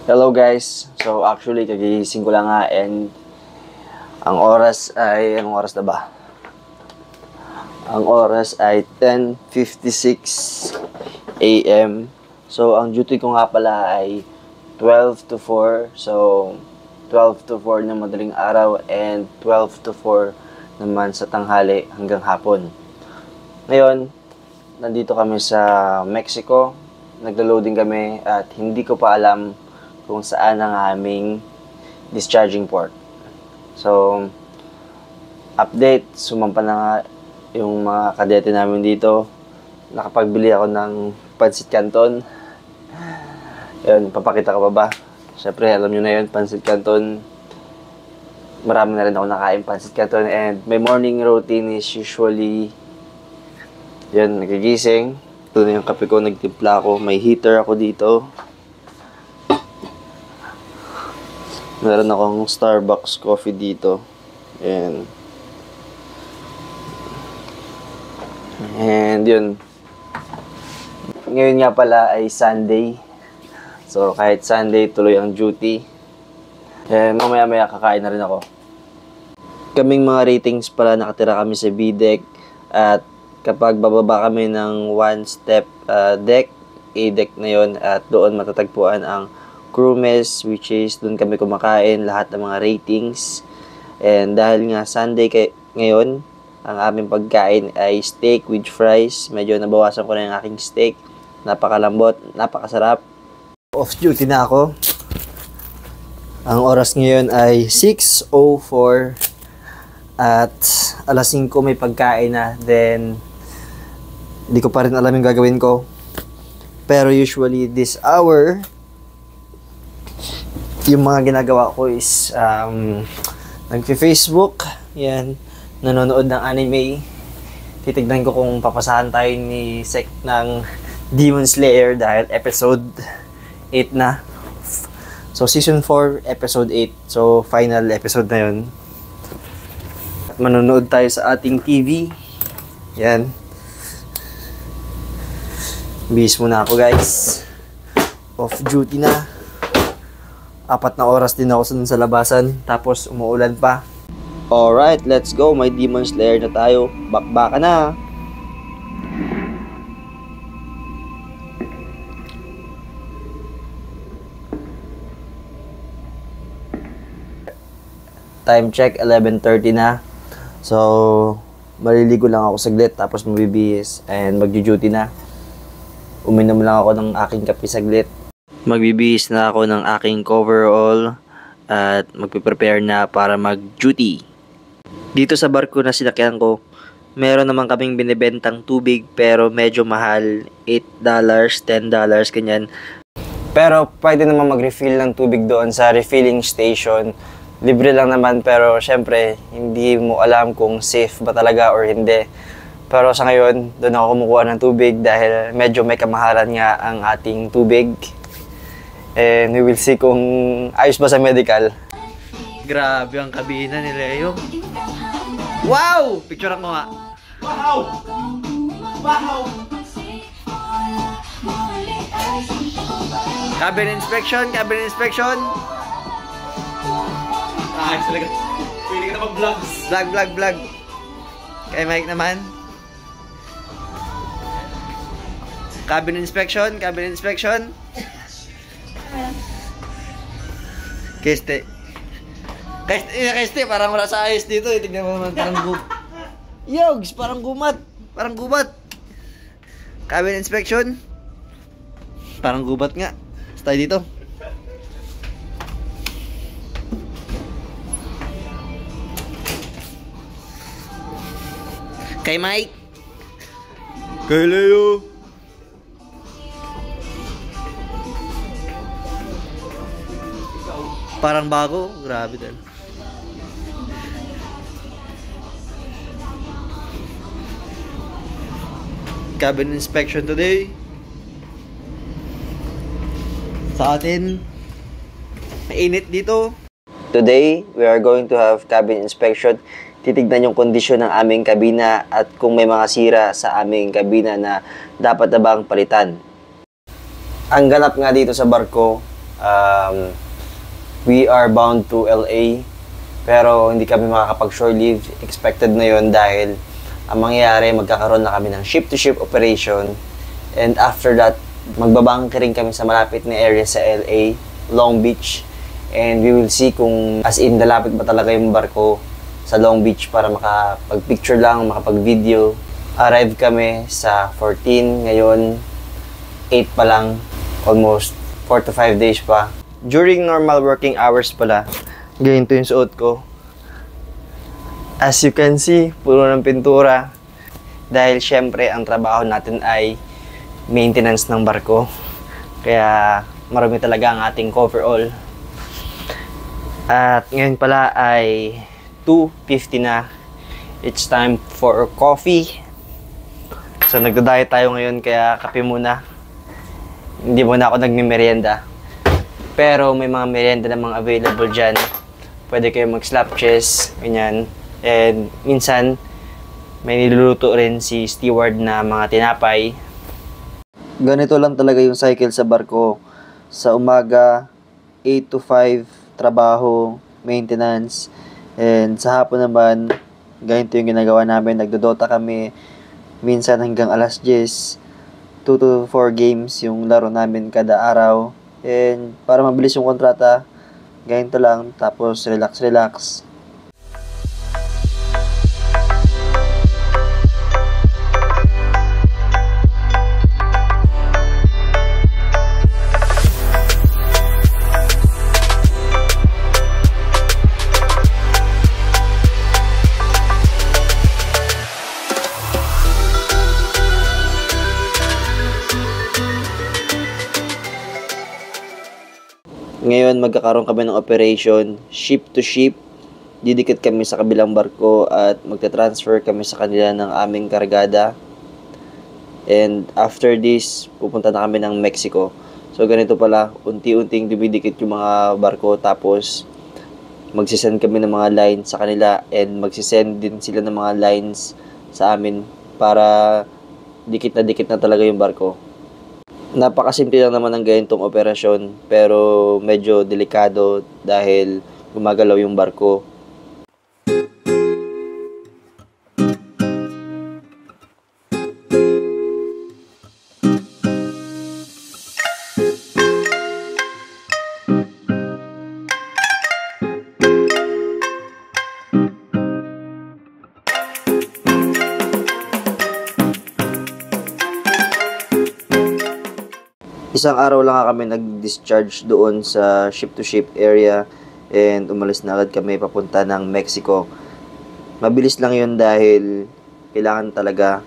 Hello guys. So actually kagigising ko lang nga and ang oras na ba? Ang oras ay 10:56 AM. So ang duty ko nga pala ay 12 to 4. So 12 to 4 na madaling araw and 12 to 4 naman sa tanghali hanggang hapon. Ngayon, nandito kami sa Mexico. Naglo-loading kami at hindi ko pa alam kung saan ang aming discharging port. So, update, sumampa na nga yung mga kadete namin dito. Nakapagbili ako ng Pancit Canton. Yun, papakita ko pa ba? Siyempre, alam nyo na yun, Pancit Canton. Marami na rin ako nakain Pancit Canton and my morning routine is usually yun, nagigising. Ito na yung kape ko, nagtimpla ako. May heater ako dito. Meron akong Starbucks coffee dito. And yun. Ngayon nga pala ay Sunday. So, kahit Sunday, tuloy ang duty. And mamaya-maya kakain na rin ako. Kaming mga ratings pala, nakatira kami sa B-deck. At kapag bababa kami ng one-step deck, A-deck na yun, at doon matatagpuan ang crew mess, which is doon kami kumakain lahat ng mga ratings. And dahil nga Sunday ngayon, ang aming pagkain ay steak with fries. Medyo nabawasan ko na yung aking steak. Napakalambot, napakasarap. Off duty na ako. Ang oras ngayon ay 6:04 at alas 5 may pagkain na. Then hindi ko pa rin alam yung gagawin ko. Pero usually this hour, yung mga ginagawa ko is nagfi-Facebook, yan, nanonood ng anime. Titignan ko kung papasahan tayo ni Sek ng Demon Slayer dahil episode 8 na. So season 4, episode 8. So final episode na yun. At manonood tayo sa ating TV. Yan. Bis muna ako guys. Off duty na. 4 na oras din ako sa labasan, tapos umuulan pa. Alright, let's go. May Demon Slayer na tayo. Bakbaka na. Time check, 11:30 na. So, maliligo lang ako saglit, tapos mabibihis and magjo-duty na. Uminom lang ako ng aking kape saglit. Magbibihis na ako ng aking coverall at magpe-prepare na para mag-duty. Dito sa barko na sinakyan ko, meron naman kaming binibentang tubig pero medyo mahal, $8, $10, ganyan. Pero pwede naman mag-refill ng tubig doon sa refilling station. Libre lang naman pero syempre hindi mo alam kung safe ba talaga or hindi. Pero sa ngayon, doon ako kumukuha ng tubig dahil medyo may kamahalan nga ang ating tubig. And we will see kung ayos ba sa medical. Grabe ang kabina ni Leo. Wow! Picturean ko nga. Wow! Wow! Cabin inspection, cabin inspection. Ayos talaga. Pwede ka na mag-vlogs. Vlog. Kay Mike naman. Cabin inspection, cabin inspection. Keste, parang wala sa ayos dito. Tignan mo naman, parang Yogs, parang gumat. Cabin inspection. Parang gubat nga. Stay dito. Kay Mike. Kay Leo. Parang bago, grabe din. Cabin inspection today. Sa atin, mainit dito. Today, we are going to have cabin inspection. Titignan yung kondisyon ng aming kabina at kung may mga sira sa aming kabina na dapat na bang palitan. Ang ganap nga dito sa barko, We are bound to LA, pero hindi kami makakapag shore leave. Expected na yun dahil ang mangyayari, magkakaroon na kami ng ship-to-ship operation. And after that, magbabangkering kami sa malapit na area sa LA, Long Beach. And we will see kung as in lalapit ba talaga yung barko sa Long Beach para makapag-picture lang, makapag-video. Arrive kami sa 14, ngayon 8 pa lang, almost 4 to 5 days pa. During normal working hours pala, ganito yung suot ko. As you can see, puro ng pintura. Dahil syempre, ang trabaho natin ay maintenance ng barko. Kaya marami talaga ang ating coverall. At ngayon pala ay 2:50 na. It's time for coffee. So nagda-diet tayo ngayon kaya kape muna. Hindi muna ako nagme-merienda. Pero may mga merienda namang available dyan. Pwede kayo mag-slap chest, ganyan. And minsan, may niluluto rin si steward na mga tinapay. Ganito lang talaga yung cycle sa barko. Sa umaga, 8 to 5, trabaho, maintenance. And sa hapon naman, ganito yung ginagawa namin. Nagdodota kami, minsan hanggang alas 10. 2 to 4 games yung laro namin kada araw. And para mabilis yung kontrata, ganito lang. Tapos relax. Ngayon, magkakaroon kami ng operation, ship to ship. Didikit kami sa kabilang barko at magta-transfer kami sa kanila ng aming kargada. And after this, pupunta na kami ng Mexico. So, ganito pala, unti-unting dumidikit yung mga barko. Tapos, magsisend kami ng mga lines sa kanila and magsisend din sila ng mga lines sa amin para dikit na talaga yung barko. Napakasimple lang naman ng ganitong operasyon pero medyo delikado dahil gumagalaw yung barko. Isang araw lang kami nag-discharge doon sa ship-to-ship area and umalis na agad kami papunta ng Mexico. Mabilis lang yun dahil kailangan talaga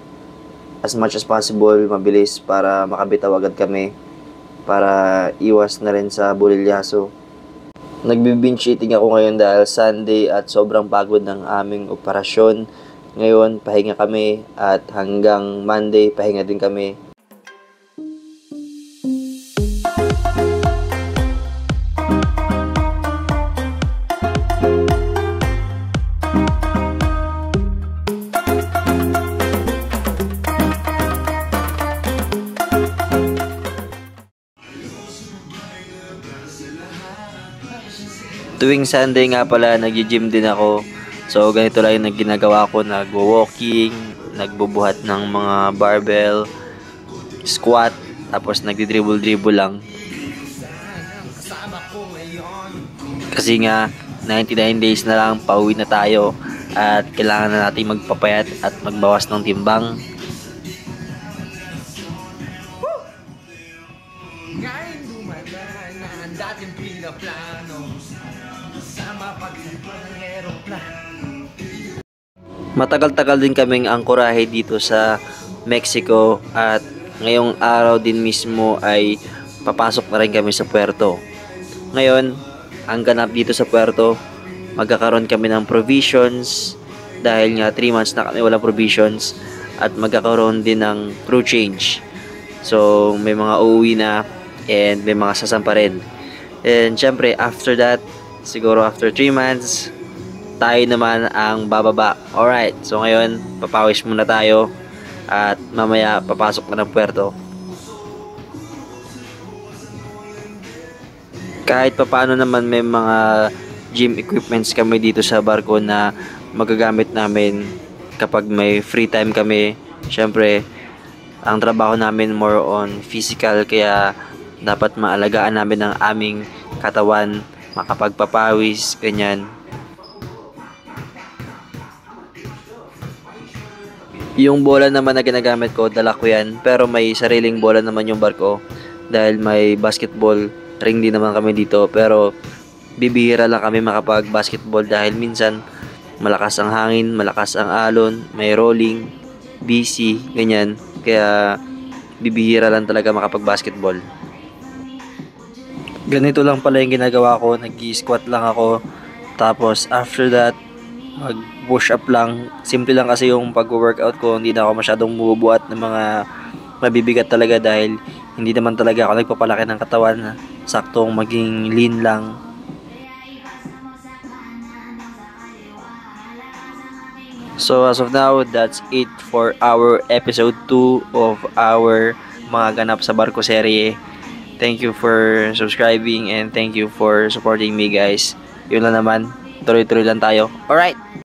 as much as possible mabilis para makabitaw agad kami para iwas na rin sa bulilyaso. Nagbi-binge eating ako ngayon dahil Sunday at sobrang pagod ng aming operasyon. Ngayon, pahinga kami at hanggang Monday, pahinga din kami. Tuwing Sunday nga pala, nag-gym din ako. So, ganito lang yung ginagawa ko. Nag-walking, nagbubuhat ng mga barbell, squat, tapos nagdi-dribble lang. Kasi nga, 99 days na lang, pauwi na tayo. At kailangan na natin magpapayat at magbawas ng timbang. Ngayon dumadaan na ang dating pinaplano sama pagsipa ng aeroplano. Matagal-tagal din kaming angkorahe dito sa Mexico at ngayong araw din mismo ay papasok na rin kami sa puerto. Ngayon, ang ganap dito sa puerto, magkakaroon kami ng provisions dahil nga 3 months na kami walang provisions at magkakaroon din ng crew change. So, may mga uuwi na and may mga sasampa rin. And syempre, after that, siguro after 3 months, tayo naman ang bababa. Alright, so ngayon, papawis muna tayo at mamaya papasok na ng puerto. Kahit papaano naman may mga gym equipments kami dito sa barko na magagamit namin kapag may free time kami. Syempre, ang trabaho namin more on physical, kaya dapat maalagaan namin ang aming katawan, makapagpapawis, ganyan. Yung bola naman na ginagamit ko, dala ko yan, pero may sariling bola naman yung barko dahil may basketball ring din naman kami dito, pero bibihira lang kami makapag-basketball dahil minsan malakas ang hangin, malakas ang alon, may rolling, busy, ganyan. Kaya bibihira lang talaga makapag-basketball. Ganito lang pala yung ginagawa ko, nag-squat lang ako. Tapos after that, mag-push up lang. Simple lang kasi yung pag-workout ko, hindi na ako masyadong bumubuhat ng mga mabibigat talaga dahil hindi naman talaga ako nagpapalaki ng katawan. Saktong maging lean lang. So as of now, that's it for our episode 2 of our mga ganap sa barko serye. Thank you for subscribing and thank you for supporting me, guys. Yun lang naman, tuloy-tuloy lang tayo. Alright!